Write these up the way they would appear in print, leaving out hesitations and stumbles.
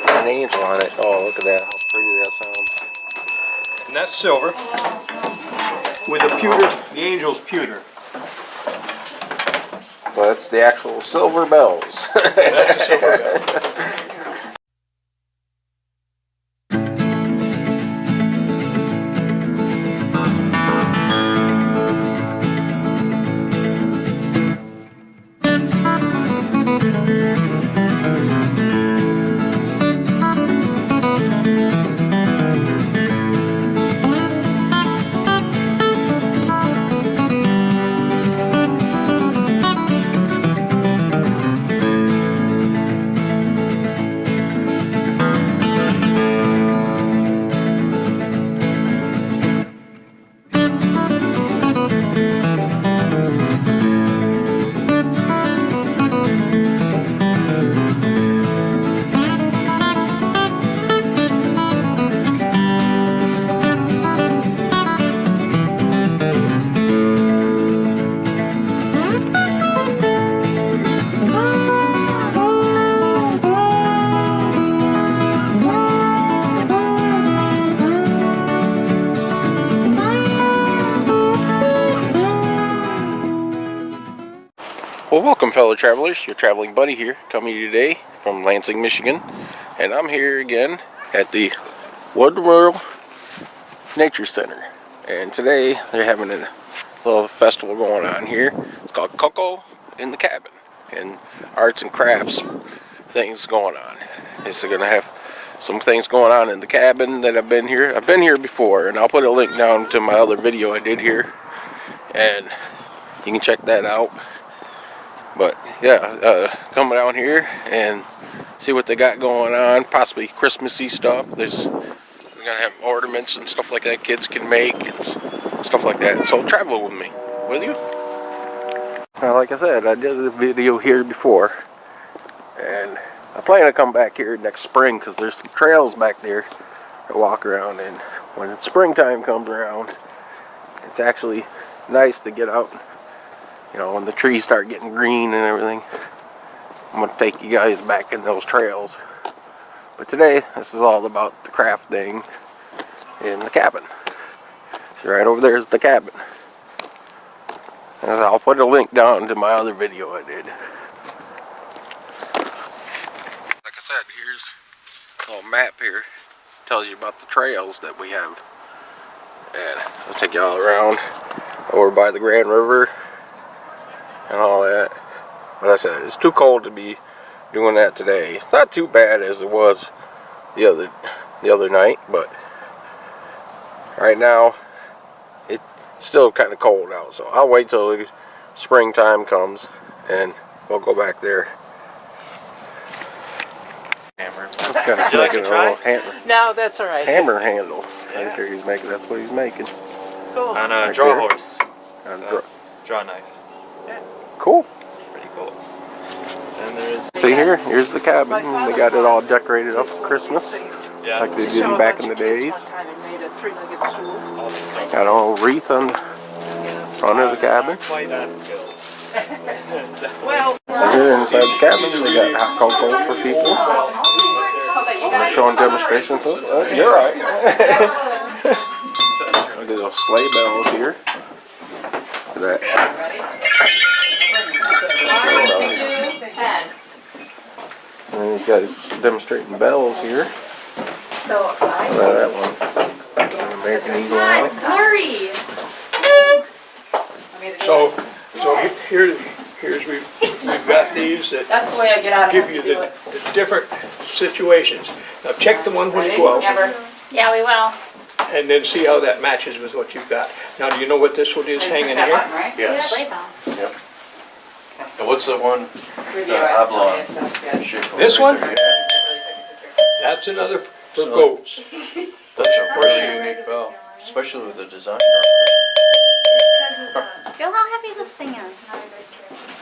An angel on it. Oh, look at that. How pretty that sounds. And that's silver. With a pewter, the angel's pewter. So that's the actual silver bells. That's a silver bell. Well, welcome fellow travelers, your traveling buddy here, coming to you today from Lansing, Michigan, and I'm here again at the Woldumar Nature Center, and today they're having a little festival going on here. It's called Cocoa in the Cabin, and arts and crafts things going on. It's going to have some things going on in the cabin that I've been here before, and I'll put a link down to my other video I did here, and you can check that out. But yeah, come down here and see what they got going on, possibly Christmassy stuff. We're gonna have ornaments and stuff like that kids can make and stuff like that. So travel with me, will you? Now, like I said, I did a video here before, and I plan to come back here next spring because there's some trails back there to walk around in. When springtime comes around, it's actually nice to get out. You know, when the trees start getting green and everything, I'm going to take you guys back in those trails. But today, this is all about the craft thing in the cabin. So right over there is the cabin. And I'll put a link down to my other video I did. Like I said, here's a little map here. Tells you about the trails that we have. And I'll take you all around over by the Grand River and all that. But I said, it's too cold to be doing that today. It's not too bad as it was the other night, but right now it's still kind of cold out. So I'll wait till the springtime comes and we'll go back there. Hammer. Would you like to try? Hammer. No, that's all right. Hammer handle. Yeah. Right there he's making. That's what he's making. Cool. On a right draw there. horse. Draw knife. Yeah. Cool. Pretty cool. And there's. See here? Here's the cabin. They got it all decorated up for Christmas. Yeah. Like they did back in the days. Got a little wreath on front of the cabin. Quite that skill. Well, And here inside the cabin, they got hot cocoa for people. I'm showing demonstrations. You're right. Look at those sleigh bells here. Look at that. And these guys demonstrating bells here. So That one. American Eagle on it. it's blurry. Here's we've got these that That's the way I get out of give you the different situations. Now check the one when you go out, Never. Yeah, we will. and then see how that matches with what you've got. Now, do you know what this one is hanging here? Right? Yes. Sleigh bell. Yep. And what's the one? The oblong shape. This one? Yeah. That's another for goats. That's a really unique bell, especially with the design. Feel how heavy this thing is.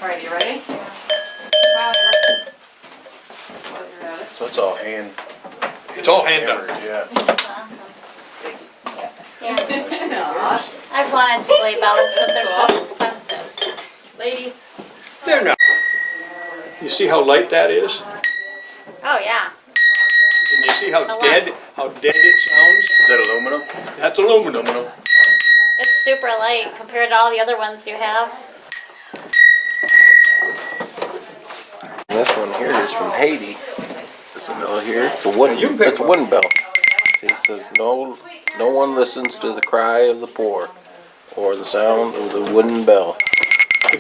Alright, you ready? So it's all hand. It's all hand done. hammered, yeah. Yeah. I've wanted sleigh bells, but they're so expensive. Ladies. They're not. You see how light that is? Oh yeah. see how A lot. dead it sounds? Is that aluminum? That's aluminum. It's super light compared to all the other ones you have. And this one here is from Haiti. This bell here, it's a wooden, You can pick it's a one. wooden bell. See, it says no one listens to the cry of the poor or the sound of the wooden bell. And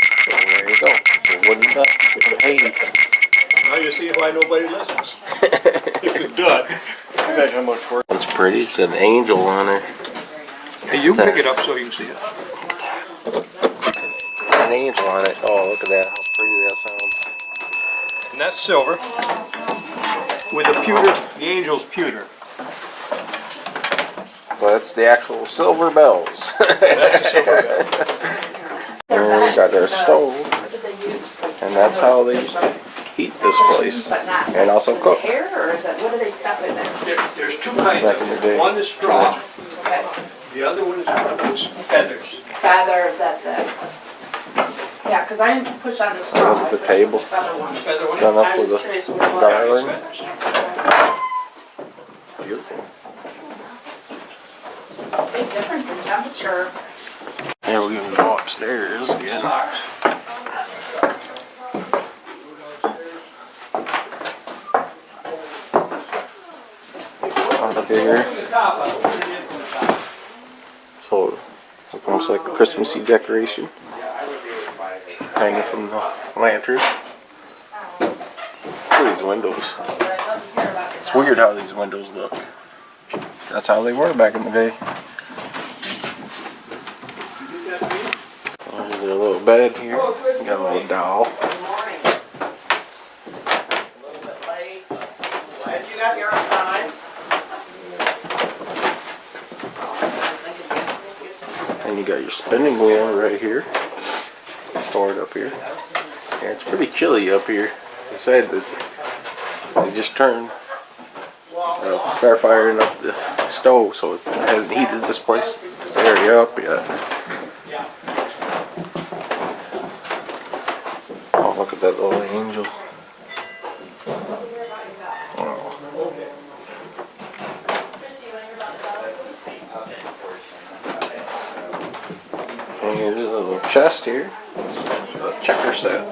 there you go, the wooden bell from Haiti. Now you see why nobody listens. It's done. Imagine how much work. It's pretty. It's an angel on there. Hey, you can pick it up so you can see it. An angel on it. Oh, look at that! How pretty that sounds. And that's silver with a pewter, the angel's pewter. So that's the actual silver bells. That's a silver bell. And we got their stove, and that's how they used to heat this place, and also cook. Hair, or is that, what do they stuff in there? There's two kinds Back in the of day. it. One is straw, Okay. the other one is feathers. Feathers, that's it. Yeah, because I didn't push on the straw. Look at the I pushed table. the feather one. Feather one? Done I up with was a curious what it was. garland. Feathers. It's beautiful. Big difference in temperature. Here we can go upstairs again. Socks. Up here. So it's almost like a Christmassy decoration hanging from the lanterns. Look at these windows. It's weird how these windows look. That's how they were back in the day. There's their little bed here. Got a little doll. Glad you got here on time. And you got your spinning wheel right here. Stored up here. Yeah, it's pretty chilly up here. They said that they just turned start firing up the stove, so it hasn't heated this place, this area up yet. Oh, look at that little angel. Wow. And here's a little chest here. It's a checker set.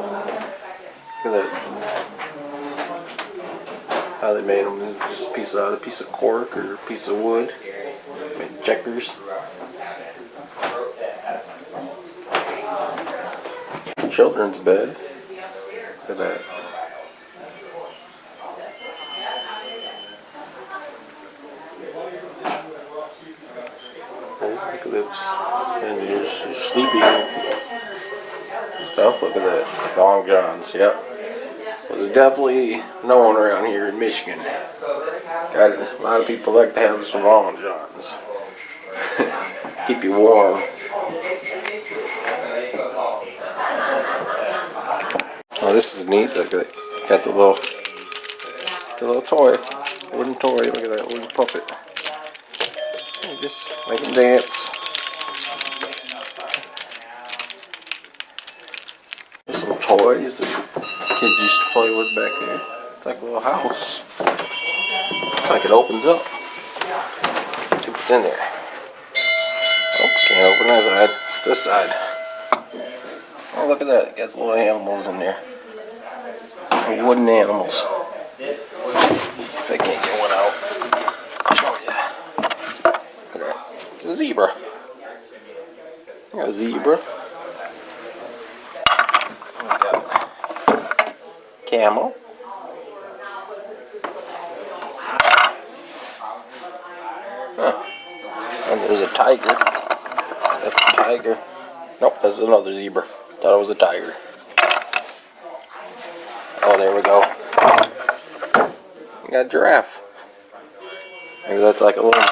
Look at that. How they made them is just a piece out of a piece of cork or a piece of wood. Made checkers. Children's bed. Look at that. Oh, look at this. And you're sleeping stuff. Look at that. Long johns. Yep. Was definitely known around here in Michigan. Got a lot of people like to have some long johns. Keep you warm. Oh, this is neat. Look at it. Got the little toy, wooden toy. Look at that wooden puppet. You just make them dance. There's some toys that kids used to play with back there. It's like a little house. Looks like it opens up. Let's see what's in there. Oh, can't open that side. It's this side. Oh, look at that. It got little animals in there. Little wooden animals. If I can't get one out, I'll show you. Look at that. It's a zebra. Got a zebra. Camel. Huh. And there's a tiger. That's a tiger. Nope, that's another zebra. Thought it was a tiger. Oh, there we go. We got a giraffe. Maybe that's like a little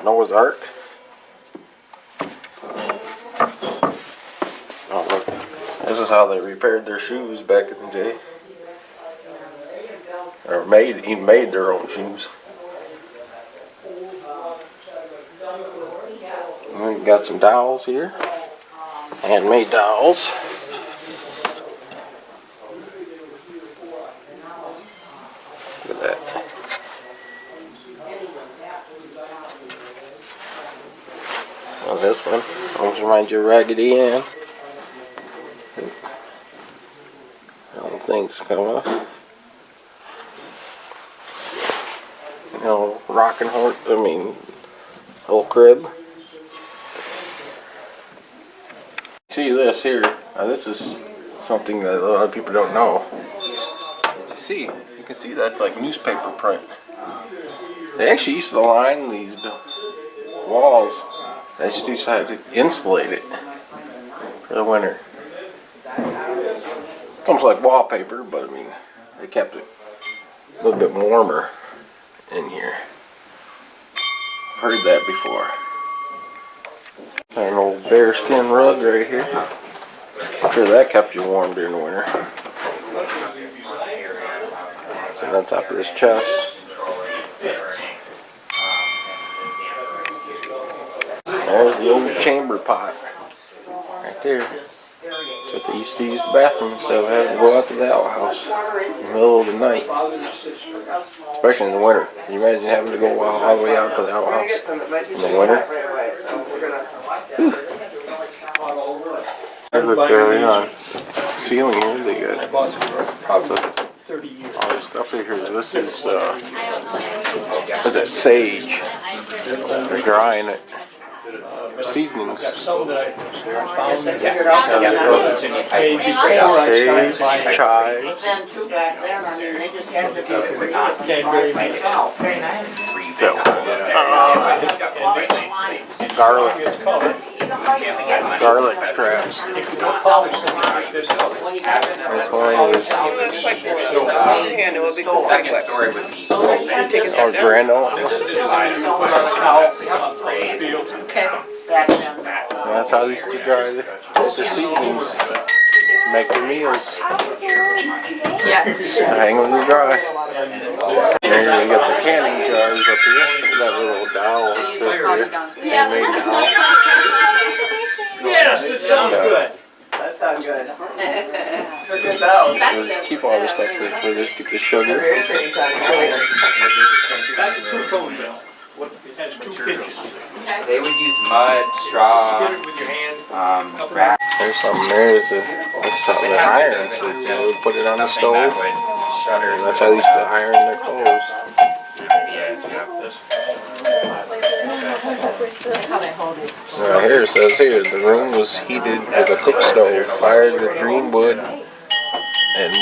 Noah's Ark. Oh, look. This is how they repaired their shoes back in the day. Or even made their own shoes. And we've got some dowels here. Handmade dowels. Look at that. this one. Always reminds you of Raggedy Ann. All things come up. You know, rocking horse. Whole crib. See this here. Now this is something that a lot of people don't know. You can see that's like newspaper print. They actually used to line these walls. They just decided to insulate it for the winter. It's almost like wallpaper, but they kept it a little bit warmer in here. Heard that before. An old bearskin rug right here. I'm sure that kept you warm during the winter. Sitting on top of this chest. There's the old chamber pot. Right there. That's what they used to use the bathroom instead of having to go out to the outhouse in the middle of the night. Especially in the winter. Can you imagine having to go all the way out to the outhouse in the winter? Look on the ceiling here, they got all this stuff right here. This is that sage? They're drying it. Seasonings. Sage, chives. Garlic straps. This one is grano. That's how they used to dry their seasonings to make their meals. Yes. Hang them to dry. And then you got the canning jars up here. Look at that little dowel that's up here. Handmade dowel. Yes, it sounds good. That sounds good. It's a good bell. We'll keep all this stuff for this. Get the sugar. That's a two-tone bell. It has two pitches. They would use mud, straw, Hit it with your hand. grass. There's something there. This is something that iron. So they would put it on the stove. That would shudder. And that's how they used to iron their clothes. Here it says here, the room was heated with a cook stove, fired with green wood and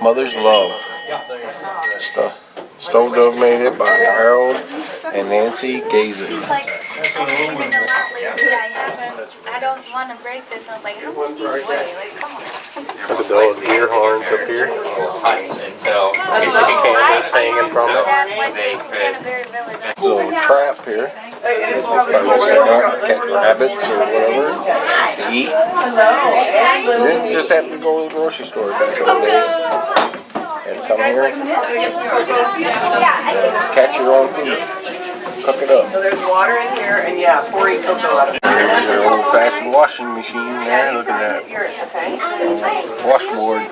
mother's love. Stove dove made it by Harold and Nancy Gazen. She's like, I don't want to break this. And I was like, how much do you weigh? Like, come on. Look at the old deer horns up here. Huts until Get some candles hanging from it. Dad went to Canterbury Village. Little trap here. Catch rabbits or whatever to eat. You didn't just have to go to the grocery store back in the days. And come here, catch your own food, cook it up. So there's water in here, and yeah, pouring cocoa out of it. There's your old-fashioned washing machine there. Look at that Yours, okay? washboard.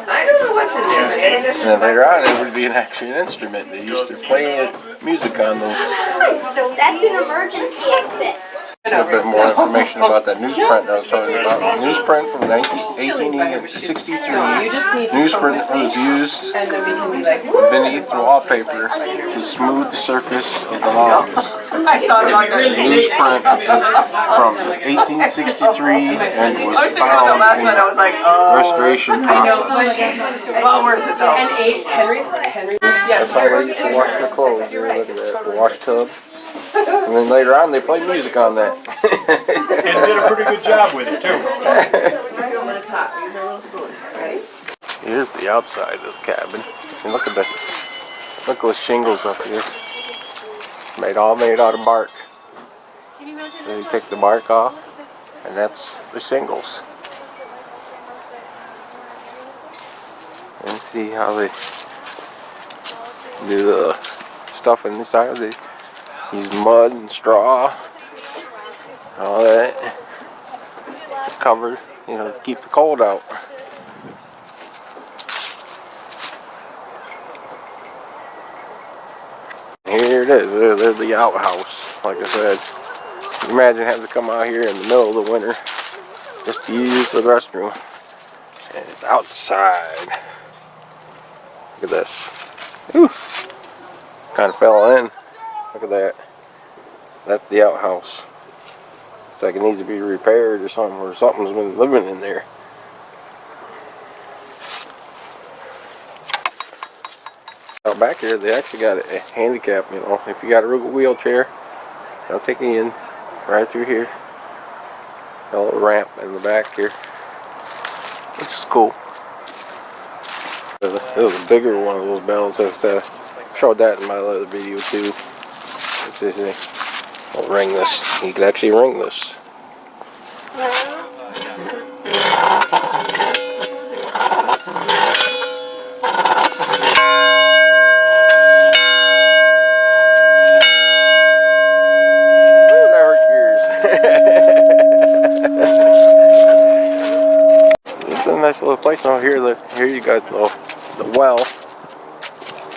I don't know what's in there. And then later on, it would be actually an instrument. They used to play music on those. So that's an emergency exit. A bit more information about that newsprint I was talking about. Newsprint from 1863. Newsprint was used beneath wallpaper to smooth the surface of the lawns. I thought about that. Newsprint is from 1863 and was I was thinking about the last one. I found was like, in oh. restoration process. Well worth it though. And Henry, yes, That's how they used to wash their clothes. Here, look at that, the wash tub. And then later on, they played music on that. And did a pretty good job with it, too. We can go when it's hot. Use our little spoon. Ready? Here's the outside of the cabin. And look at those shingles up here. All made out of bark. Then you take the bark off, and that's the shingles. And see how they do the stuff inside. They use mud and straw, all that, covered, to keep the cold out. Here it is. There's the outhouse. like I said. Imagine having to come out here in the middle of the winter just to use the restroom. And it's outside. Look at this. Ooh. Kind of fell in. Look at that. That's the outhouse. It's like it needs to be repaired or something, or something's been living in there. Out back here, they actually got a handicap, you know. If you got a wheelchair, they'll take you in right through here. Got a little ramp in the back here, which is cool. It was a bigger one of those bells. I showed that in my other video too. It's easy. I'll ring this. You can actually ring this. It's a nice little place. Now here you got the well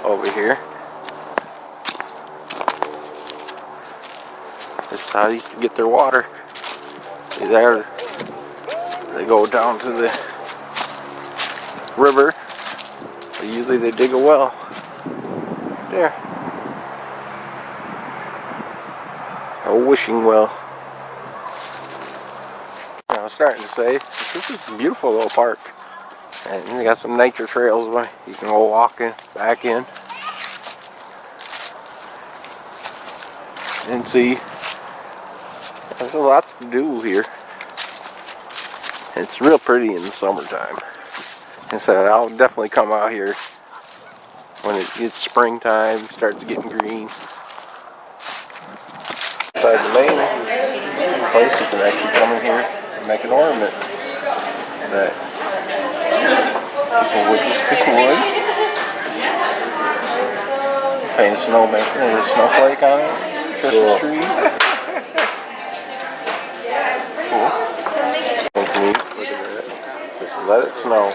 over here. This is how they used to get their water. See there, they go down to the river. Usually they dig a well. There. A wishing well. I was starting to say, this is a beautiful little park. And you got some nature trails where you can go walking back in. And see, there's lots to do here. It's real pretty in the summertime. And so I'll definitely come out here when it gets springtime, starts getting green. Inside the main place, you can actually come in here and make an ornament. That piece of wood. Paint a snowmaker and a snowflake on it. Christmas tree. It's cool. It's neat. Look at that. It says let it snow.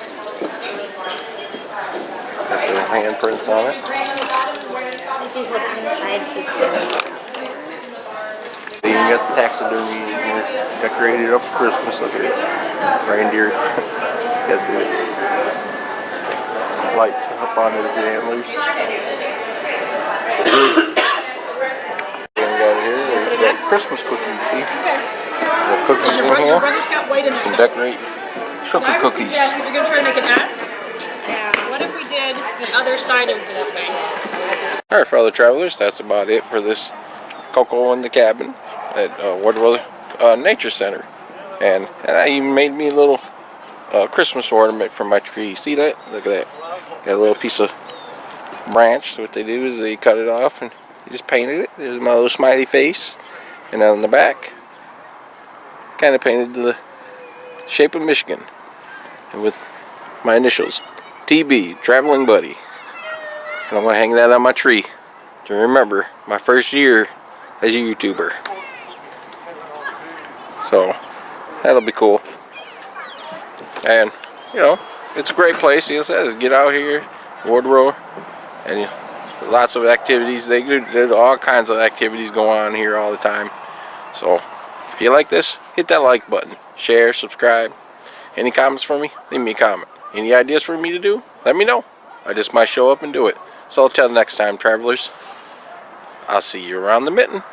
Got the handprints on it. If you look inside, it's yours. You even got the taxidermy in here, decorated up for Christmas. Look at it. Reindeer. Got the lights up on his antlers. We got Christmas cookies, see? The cookies in here. Your brother's got white in You it can too. decorate What I sugar would cookies. suggest, if you're going to try to make an S, what if we did the other side of this thing? Alright, fellow travelers, that's about it for this Cocoa in the Cabin at Woldumar Nature Center. And I even made me a little Christmas ornament for my tree. See that? Look at that. Got a little piece of branch. So what they do is they cut it off and just painted it. There's my little smiley face. And on the back, kind of painted the shape of Michigan. And with my initials, TB, Traveling Buddy. And I'm going to hang that on my tree to remember my first year as a YouTuber. So, that'll be cool. And, you know, it's a great place. Like I said, get out here, Woldumar, and you know, lots of activities. There's all kinds of activities going on here all the time. So, if you like this, hit that like button. Share, subscribe. Any comments for me? Leave me a comment. Any ideas for me to do? Let me know. I just might show up and do it. So, until next time, travelers, I'll see you around the mitten.